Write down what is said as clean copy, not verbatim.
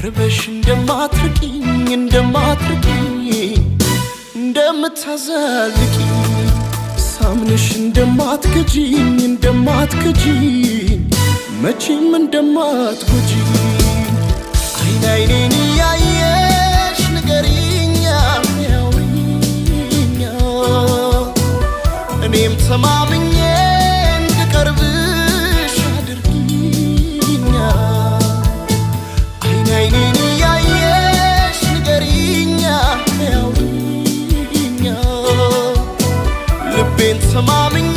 ቀርበሽ እንደማትርቂኝ እንደምታዛልቂኝ ሳምንሽ እንደማትከጂኝ መቼም እንደማትጎጂኝ አይን አይኔን ያየሽ ንገሪኝ አውሪኝ እኔም ተማምኜ እንድቀርብሽ አድርጊኝ አይን አይኔን ያየሽ ንገሪኝ አውሪኝ ልቤን ተማምኜ